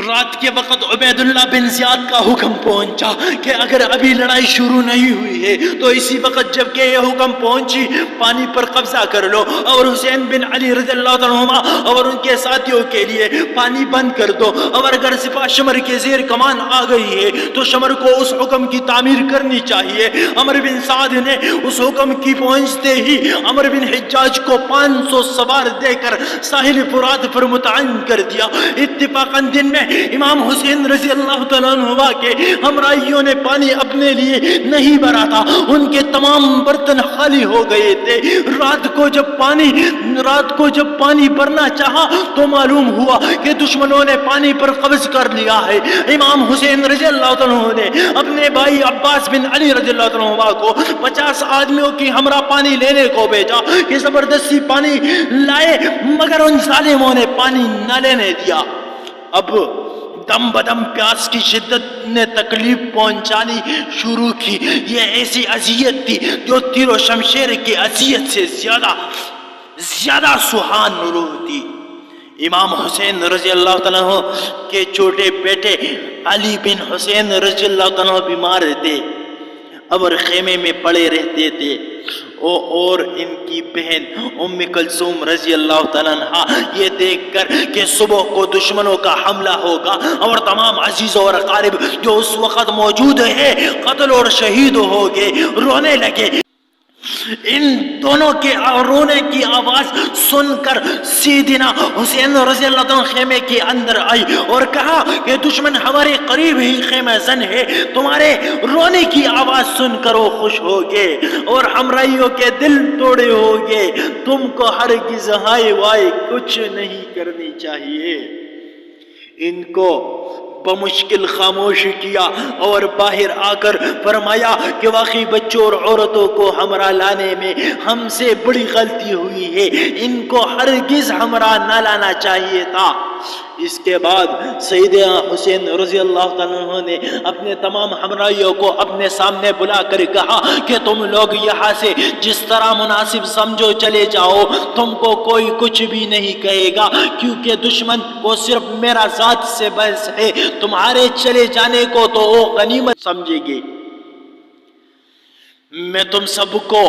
رات کے وقت عبید اللہ بن زیاد کا حکم پہنچا کہ اگر ابھی لڑائی شروع نہیں ہوئی ہے تو اسی وقت جب کہ یہ حکم پہنچی پانی پر قبضہ کر لو، اور حسین بن علی رضی اللہ عنہما اور ان کے ساتھیوں کے لیے پانی بند کر دو، اور اگر سپاہ شمر کے زیر کمان آ گئی ہے تو شمر کو اس حکم کی تعمیر کرنی چاہیے۔ عمر بن سعد نے اس حکم کی پہنچتے ہی عمر بن حجاج کو 500 سوار دے کر ساحل فرات پر متعین کر دیا۔ اتفاقاً دن میں امام حسین رضی اللہ تعالیٰ عنہ کے ہمراہیوں نے پانی اپنے لیے نہیں بھرا تھا، ان کے تمام برتن خالی ہو گئے تھے۔ رات کو جب پانی بھرنا چاہا تو معلوم ہوا کہ دشمنوں نے پانی پر قبض کر لیا ہے۔ امام حسین رضی اللہ تعالیٰ عنہ نے اپنے بھائی عباس بن علی رضی اللہ تعالیٰ عنہ کو 50 آدمیوں کی ہمراہ پانی لینے کو بھیجا کہ زبردستی پانی لائے، مگر ان ظالموں نے پانی نہ لینے دیا۔ اب دم بدم پیاس کی شدت نے تکلیف پہنچانی شروع کی۔ یہ ایسی اذیت تھی جو تیر و شمشیر کی اذیت سے زیادہ سہان روح تھی۔ امام حسین رضی اللہ تعالیٰ عنہ کے چھوٹے بیٹے علی بن حسین رضی اللہ تعالیٰ عنہ بیمار تھے اور خیمے میں پڑے رہتے تھے، اور ان کی بہن ام کلثوم رضی اللہ تعالیٰ عنہ یہ دیکھ کر کہ صبح کو دشمنوں کا حملہ ہوگا اور تمام عزیز اور اقارب جو اس وقت موجود ہیں قتل اور شہید ہو گئے، رونے لگے۔ ان دونوں کے رونے کی آواز سن کر سیدنا حسین رضی اللہ عنہ خیمے کے اندر آئی اور کہا کہ دشمن ہمارے قریب ہی خیمہ زن ہے، تمہارے رونے کی آواز سن کر وہ خوش ہو گئے اور ہمراہیوں کے دل توڑے ہو گئے۔ تم کو ہرگز ہائے وائے کچھ نہیں کرنی چاہیے۔ ان کو بمشکل خاموش کیا اور باہر آ کر فرمایا کہ واقعی بچوں اور عورتوں کو ہمراہ لانے میں ہم سے بڑی غلطی ہوئی ہے، ان کو ہرگز ہمراہ نہ لانا چاہیے تھا۔ اس کے بعد سیدنا حسین رضی اللہ تعالیٰ عنہ نے اپنے تمام ہمراہیوں کو اپنے سامنے بلا کر کہا کہ تم لوگ یہاں سے جس طرح مناسب سمجھو چلے جاؤ، تم کو کوئی کچھ بھی نہیں کہے گا، کیونکہ دشمن کو صرف میرا ذات سے بحث ہے، تمہارے چلے جانے کو تو وہ غنیمت سمجھے گے۔ میں تم سب کو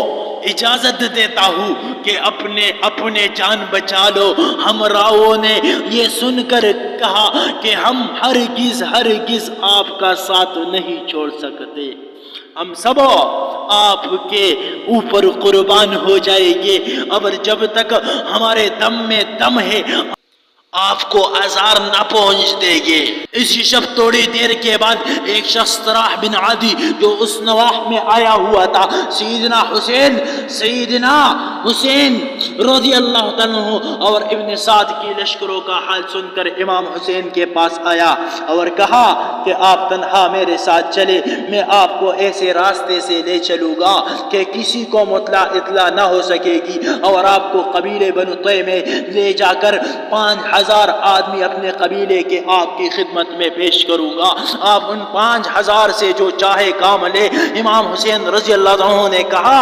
اجازت دیتا ہوں کہ اپنے جان بچا لو۔ ہمراہوں نے یہ سن کر کہا کہ ہم ہرگز آپ کا ساتھ نہیں چھوڑ سکتے، ہم سب آپ کے اوپر قربان ہو جائیں گے، اور جب تک ہمارے دم میں دم ہے آپ کو آزار نہ پہنچ دے گے۔ اسی شب تھوڑی دیر کے بعد ایک شخص طرح بن عادی جو اس نواح میں آیا ہوا تھا سیدنا حسین رضی اللہ تعالیٰ عنہ اور ابن سعد کی لشکروں کا حال سن کر امام حسین کے پاس آیا اور کہا کہ آپ تنہا میرے ساتھ چلے، میں آپ کو ایسے راستے سے لے چلوں گا کہ کسی کو اطلاع نہ ہو سکے گی، اور آپ کو قبیلے بنو طے میں لے جا کر 5000 آدمی اپنے قبیلے کے آپ کی خدمت میں پیش کروں گا، آپ ان 5000 سے جو چاہے کام لے۔ امام حسین رضی اللہ عنہ نے کہا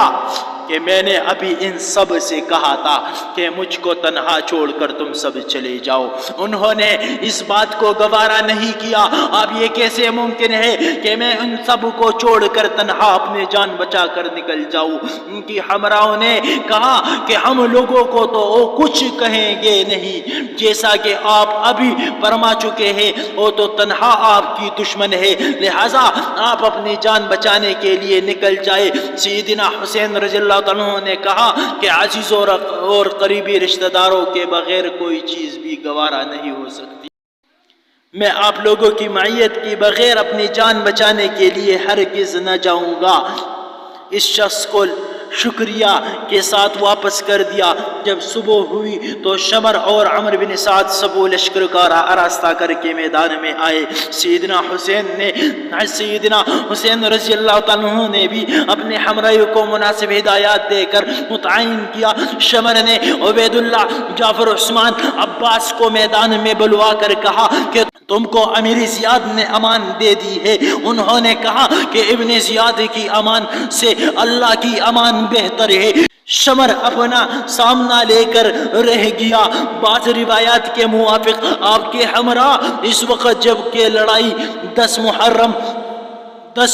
کہ میں نے ابھی ان سب سے کہا تھا کہ مجھ کو تنہا چھوڑ کر تم سب چلے جاؤ۔ انہوں نے اس بات کو گوارا نہیں کیا۔ اب یہ کیسے ممکن ہے کہ میں ان سب کو چھوڑ کر تنہا اپنے جان بچا کر نکل جاؤں؟ ان کی ہمراہوں نے کہا کہ ہم لوگوں کو تو وہ کچھ کہیں گے نہیں، جیسا کہ آپ ابھی فرما چکے ہیں وہ تو تنہا آپ کی دشمن ہے، لہذا آپ اپنی جان بچانے کے لیے نکل جائے۔ سیدنا حسین رضی اللہ عنہ نے کہا کہ عزیز اور قریبی رشتہ داروں کے بغیر کوئی چیز بھی گوارا نہیں ہو سکتی، میں آپ لوگوں کی معیت کی بغیر اپنی جان بچانے کے لیے ہرگز نہ جاؤں گا۔ اس شخص کو شکریہ کے ساتھ واپس کر دیا۔ جب صبح ہوئی تو شمر اور عمر بن سعد سب لشکر کا آراستہ کر کے میدان میں آئے۔ سیدنا حسین رضی اللہ تعالیٰ عنہ نے بھی اپنے ہمراہیوں کو مناسب ہدایات دے کر متعین کیا۔ شمر نے عبید اللہ، جعفر، عثمان، عباس کو میدان میں بلوا کر کہا کہ تم کو امیر زیاد نے امان دے دی ہے۔ انہوں نے کہا کہ ابن زیاد کی امان سے اللہ کی امان بہتر ہے۔ شمر اپنا سامنا لے کر رہ گیا۔ بعض روایات کے موافق آپ کے ہمراہ اس وقت جب کہ لڑائی 10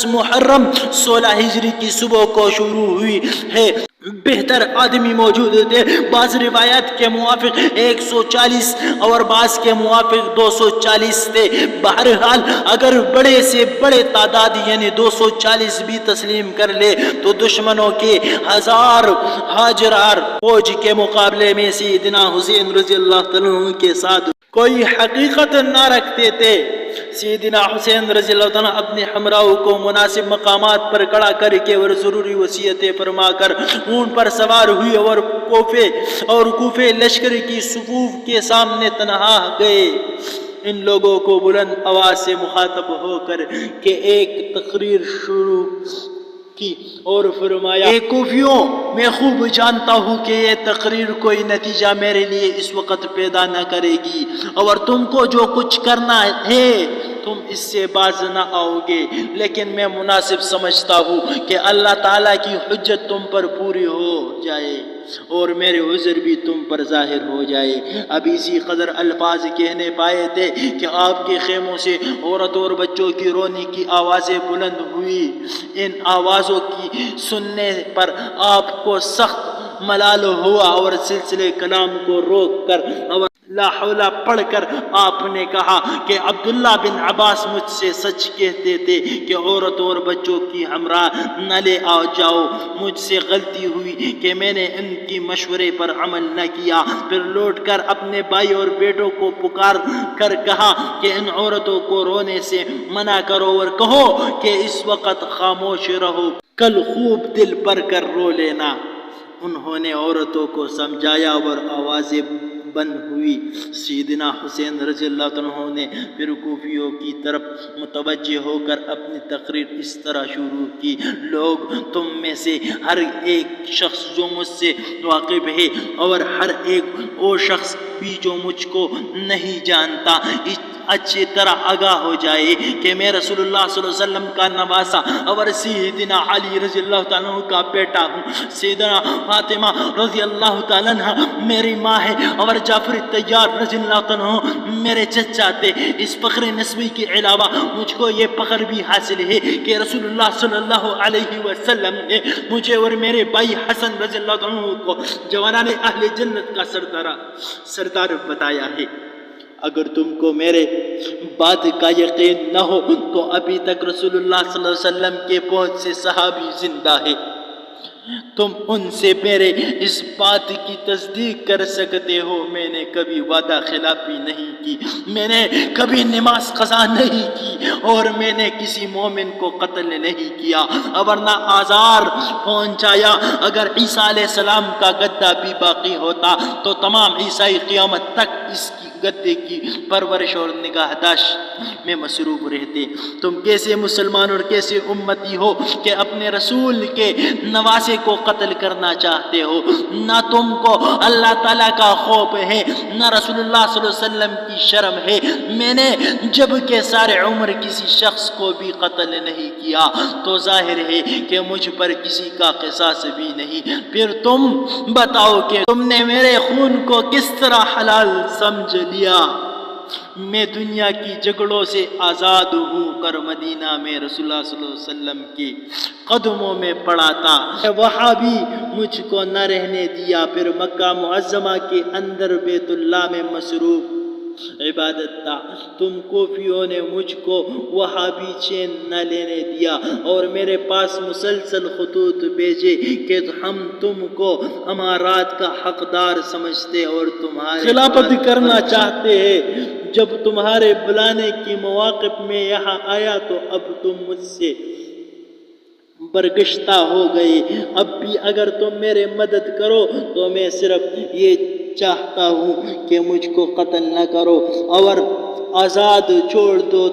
محرم 16 ہجری کی صبح کو شروع ہوئی ہے، بہتر آدمی موجود تھے۔ بعض روایات کے موافق 140 اور بعض کے موافق 240 تھے۔ بہرحال اگر بڑے سے بڑے تعداد یعنی 240 بھی تسلیم کر لے تو دشمنوں کے 1000 ہاجرار فوج کے مقابلے میں سیدنا حسین رضی اللہ عنہ کے ساتھ کوئی حقیقت نہ رکھتے تھے۔ سیدنا حسین رضی اللہ عنہ اپنے ہمراہوں کو مناسب مقامات پر کھڑا کر کے اور ضروری وصیتیں فرما کر اونٹ پر سوار ہوئی اور کوفے لشکر کی صفوف کے سامنے تنہا گئے۔ ان لوگوں کو بلند آواز سے مخاطب ہو کر کہ ایک تقریر شروع کی اور فرمایا، اے کوفیوں، میں خوب جانتا ہوں کہ یہ تقریر کوئی نتیجہ میرے لیے اس وقت پیدا نہ کرے گی، اور تم کو جو کچھ کرنا ہے تم اس سے باز نہ آؤ گے، لیکن میں مناسب سمجھتا ہوں کہ اللہ تعالیٰ کی حجت تم پر پوری ہو جائے اور میرے عذر بھی تم پر ظاہر ہو جائے۔ اب اسی قدر الفاظ کہنے پائے تھے کہ آپ کے خیموں سے عورتوں اور بچوں کی رونے کی آوازیں بلند ہوئی۔ ان آوازوں کی سننے پر آپ کو سخت ملال ہوا اور سلسلے کلام کو روک کر اور لا حول پڑھ کر آپ نے کہا کہ عبداللہ بن عباس مجھ سے سچ کہتے تھے کہ عورتوں اور بچوں کی ہمراہ نہ لے جاؤ۔ مجھ سے غلطی ہوئی کہ میں نے ان کی مشورے پر عمل نہ کیا۔ پھر لوٹ کر اپنے بھائی اور بیٹوں کو پکار کر کہا کہ ان عورتوں کو رونے سے منع کرو اور کہو کہ اس وقت خاموش رہو، کل خوب دل بھر کر رو لینا۔ انہوں نے عورتوں کو سمجھایا اور آوازیں بند ہوئی۔ سیدنا حسین رضی اللہ عنہ نے پھر کوفیوں کی طرف متوجہ ہو کر اپنی تقریر اس طرح شروع کی، لوگ تم میں سے ہر ایک شخص جو مجھ سے واقف ہے اور ہر ایک وہ شخص بھی جو مجھ کو نہیں جانتا اچھی طرح آگاہ ہو جائے کہ میں رسول اللہ صلی اللہ علیہ وسلم کا نواسا اور سیدنا علی رضی اللہ تعالیٰ عنہ کا بیٹا ہوں۔ سیدنا فاطمہ رضی اللہ تعالیٰ عنہ میری ماں ہے اور جعفر طیار رضی اللہ تعالیٰ عنہ میرے چچا تھے۔ اس فخر نسبی کے علاوہ مجھ کو یہ فخر بھی حاصل ہے کہ رسول اللہ صلی اللہ علیہ وسلم نے مجھے اور میرے بھائی حسن رضی اللہ عنہ کو جوانان اہل جنت کا سردار بتایا ہے۔ اگر تم کو میرے بات کا یقین نہ ہو تو ابھی تک رسول اللہ صلی اللہ علیہ وسلم کے بہت سے صحابی زندہ ہیں، تم ان سے میرے اس بات کی تصدیق کر سکتے ہو۔ میں نے کبھی وعدہ خلافی نہیں کی، میں نے کبھی نماز قضا نہیں کی اور میں نے کسی مومن کو قتل نہیں کیا اور نہ آزار پہنچایا۔ اگر عیسیٰ علیہ السلام کا گدہ بھی باقی ہوتا تو تمام عیسائی قیامت تک اس کی گدے کی پرورش اور نگہداشت میں مصروف رہتے۔ تم کیسے مسلمان اور کیسے امتی ہو کہ اپنے رسول کے نواسے کو قتل کرنا چاہتے ہو؟ نہ تم کو اللہ تعالیٰ کا خوف ہے نہ رسول اللہ صلی اللہ علیہ وسلم کی شرم ہے۔ میں نے جب کہ سارے عمر کسی شخص کو بھی قتل نہیں کیا تو ظاہر ہے کہ مجھ پر کسی کا قصاص بھی نہیں۔ پھر تم بتاؤ کہ تم نے میرے خون کو کس طرح حلال سمجھ لیا؟ میں دنیا کی جھگڑوں سے آزاد ہو کر مدینہ میں رسول اللہ صلی اللہ علیہ وسلم کے قدموں میں پڑا تھا، وہاں بھی مجھ کو نہ رہنے دیا۔ پھر مکہ معظمہ کے اندر بیت اللہ میں مصروف عبادت تھا۔ تم کوفیوں نے مجھ کو وہاں بھی چین نہ لینے دیا اور میرے پاس مسلسل خطوط بھیجے کہ ہم تم کو امارات کا حقدار سمجھتے اور تمہارے خلافت کرنا چاہتے ہیں۔ جب تمہارے بلانے کی مواقف میں یہاں آیا تو اب تم مجھ سے برگشتہ ہو گئے۔ اب بھی اگر تم میرے مدد کرو تو میں صرف یہ چاہتا ہوں کہ مجھ کو قتل نہ کرو اور آزاد چھوڑ دو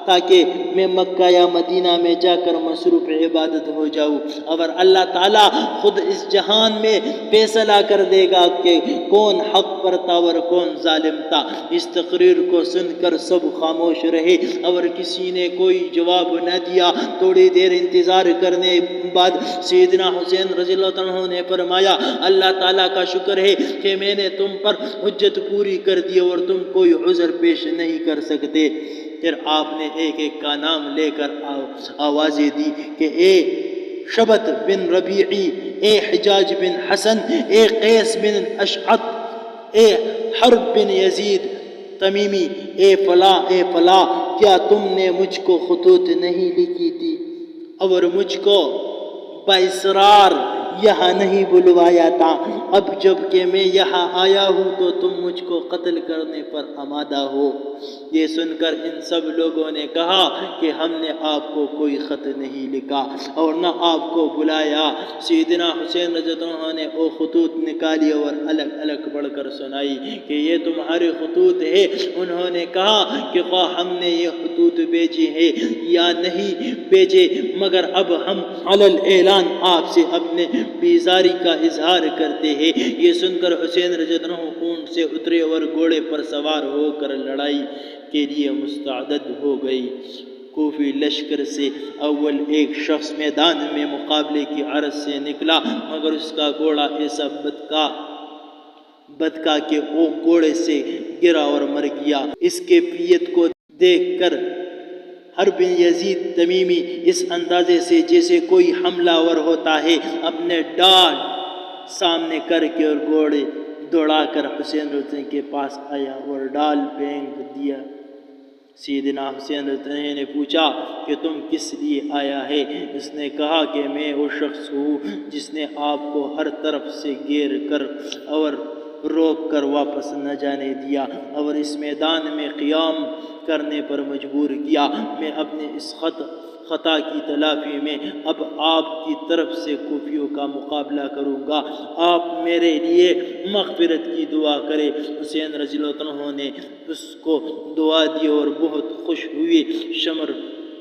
تاکہ میں مکہ یا مدینہ میں جا کر مصروف عبادت ہو جاؤں، اور اللہ تعالیٰ خود اس جہان میں فیصلہ کر دے گا کہ کون حق پر تھا اور کون ظالم تھا۔ اس تقریر کو سن کر سب خاموش رہے اور کسی نے کوئی جواب نہ دیا۔ تھوڑی دیر انتظار کرنے بعد سیدنا حسین رضی اللہ عنہ نے فرمایا، اللہ تعالیٰ کا شکر ہے کہ میں نے تم پر حجت پوری کر دی اور تم کوئی عذر پیش نہیں کر سکتے۔ پھر آپ نے ایک ایک کا نام لے کر آوازیں دی کہ اے شبت بن ربیعی، اے حجاج بن حسن، اے قیس بن اشعث، اے حرب بن یزید تمیمی، اے فلاں اے فلاں، کیا تم نے مجھ کو خطوط نہیں لکھی تھی اور مجھ کو باصرار یہاں نہیں بلوایا تھا؟ اب جب کہ میں یہاں آیا ہوں تو تم مجھ کو قتل کرنے پر آمادہ ہو۔ یہ سن کر ان سب لوگوں نے کہا کہ ہم نے آپ کو کوئی خط نہیں لکھا اور نہ آپ کو بلایا۔ سیدنا حسین رضی اللہ عنہ نے وہ خطوط نکالی اور الگ الگ پڑھ کر سنائی کہ یہ تمہارے خطوط ہے۔ انہوں نے کہا کہ خواہ ہم نے یہ خطوط بھیجے ہیں یا نہیں بھیجے، مگر اب ہم علل اعلان آپ سے اپنے بیزاری کا اظہار کرتے ہیں۔ یہ سن کر حسین رضی اللہ عنہ اونٹ سے اترے اور گھوڑے پر سوار ہو کر لڑائی کے لیے مستعد ہو گئی۔ کوفی لشکر سے اول ایک شخص میدان میں مقابلے کی عرض سے نکلا، مگر اس کا گھوڑا ایسا بدکا کہ وہ گھوڑے سے گرا اور مر گیا۔ اس کیفیت کو دیکھ کر حرب بن یزید تمیمی اس اندازے سے جیسے کوئی حملہ ور ہوتا ہے اپنے ڈال سامنے کر کے اور گھوڑے دوڑا کر حسین رضی اللہ کے پاس آیا اور ڈال پھینک دیا۔ سیدنا حسین رضی اللہ عنہ نے پوچھا کہ تم کس لیے آیا ہے؟ اس نے کہا کہ میں وہ شخص ہوں جس نے آپ کو ہر طرف سے گھیر کر اور روک کر واپس نہ جانے دیا اور اس میدان میں قیام کرنے پر مجبور کیا۔ میں اپنے اس خطا کی تلافی میں اب آپ کی طرف سے کوفیوں کا مقابلہ کروں گا، آپ میرے لیے مغفرت کی دعا کرے۔ حسین رضی اللہ عنہ نے اس کو دعا دی اور بہت خوش ہوئے۔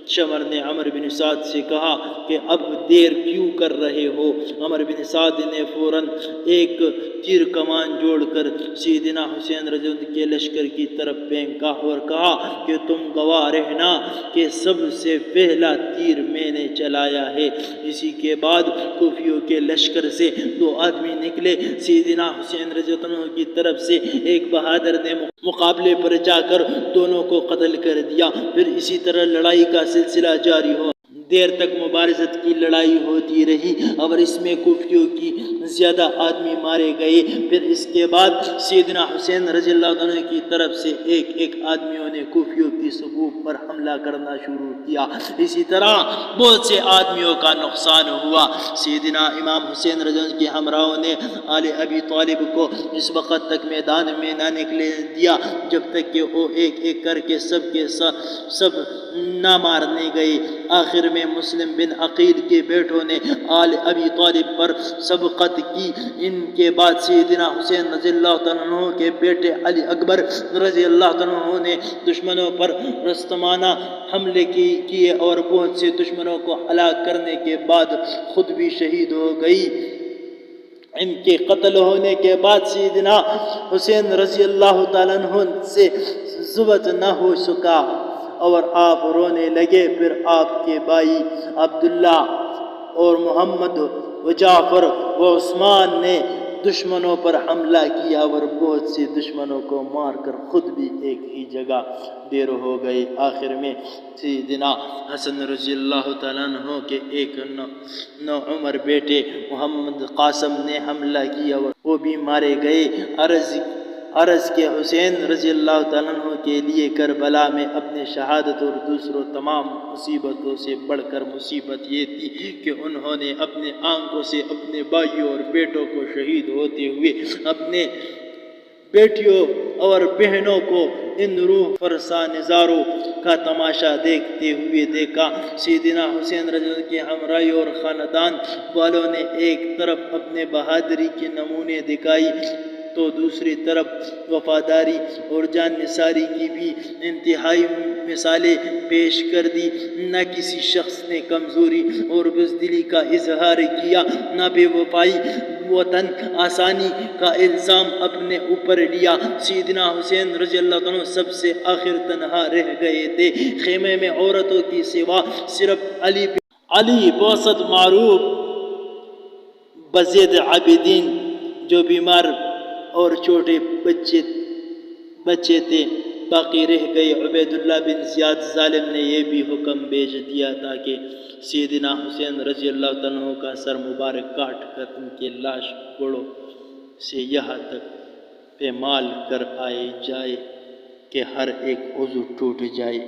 شمر نے عمر بن سعد سے کہا کہ اب دیر کیوں کر رہے ہو؟ عمر بن سعد نے فوراً ایک تیر کمان جوڑ کر سیدنا حسین رضی اللہ عنہ کے لشکر کی طرف پھینکا اور کہا کہ تم گواہ رہنا کہ سب سے پہلا تیر میں نے چلایا ہے۔ اسی کے بعد کوفیوں کے لشکر سے دو آدمی نکلے۔ سیدنا حسین رضی اللہ عنہ کی طرف سے ایک بہادر نے مقابلے پر جا کر دونوں کو قتل کر دیا۔ پھر اسی طرح لڑائی کا سلسلہ جاری ہو، دیر تک مبارزت کی لڑائی ہوتی رہی اور اس میں کوفیوں کی زیادہ آدمی مارے گئے۔ پھر اس کے بعد سیدنا حسین رضی اللہ عنہ کی طرف سے ایک ایک آدمیوں نے کوفیوں کی صفوف پر حملہ کرنا شروع کیا۔ اسی طرح بہت سے آدمیوں کا نقصان ہوا۔ سیدنا امام حسین رضی اللہ عنہ کے ہمراہوں نے آل ابی طالب کو اس وقت تک میدان میں نہ نکلے دیا جب تک کہ وہ ایک ایک کر کے سب نہ مارنے گئے۔ آخر میں مسلم بن عقیل کے بیٹوں نے آل ابی طالب پر سبقت کی۔ ان کے بعد سیدنا حسین رضی اللہ عنہ کے بیٹے علی اکبر رضی اللہ عنہ نے دشمنوں پر رستمانہ حملے کیے اور بہت سے دشمنوں کو ہلاک کرنے کے بعد خود بھی شہید ہو گئی۔ ان کے قتل ہونے کے بعد سیدنا حسین رضی اللہ تعالیٰ عنہ سے ضبط نہ ہو سکا اور آپ رونے لگے۔ پھر آپ کے بھائی عبداللہ اور محمد و جعفر و عثمان نے دشمنوں پر حملہ کیا اور بہت سے دشمنوں کو مار کر خود بھی ایک ہی جگہ دیر ہو گئے۔ آخر میں سیدنا حسن رضی اللہ تعالیٰ عنہ کے ایک نوعمر بیٹے محمد قاسم نے حملہ کیا اور وہ بھی مارے گئے۔ عرض کے حسین رضی اللہ تعالیٰ عنہ کے لیے کربلا میں اپنے شہادت اور دوسروں تمام مصیبتوں سے بڑھ کر مصیبت یہ تھی کہ انہوں نے اپنے آنکھوں سے اپنے بھائیوں اور بیٹوں کو شہید ہوتے ہوئے اپنے بیٹیوں اور بہنوں کو ان روح فرسا نظاروں کا تماشا دیکھتے ہوئے دیکھا۔ سیدنا حسین رضی اللہ عنہ کے ہمراہی اور خاندان والوں نے ایک طرف اپنے بہادری کے نمونے دکھائی تو دوسری طرف وفاداری اور جان نثاری کی بھی انتہائی مثالیں پیش کر دی۔ نہ کسی شخص نے کمزوری اور بزدلی کا اظہار کیا، نہ بے وفائی و تن آسانی کا الزام اپنے اوپر لیا۔ سیدنا حسین رضی اللہ عنہ سب سے آخر تنہا رہ گئے تھے۔ خیمے میں عورتوں کی سوا صرف علی بوسط معروف بزید عابدین جو بیمار اور چھوٹے بچے تھے باقی رہ گئے۔ عبیداللہ بن زیاد ظالم نے یہ بھی حکم بھیج دیا تھا کہ سیدنا حسین رضی اللہ عنہ کا سر مبارک کاٹ کر ان کی لاش گھوڑوں سے یہاں تک پیمال کر آئی جائے کہ ہر ایک عضو ٹوٹ جائے۔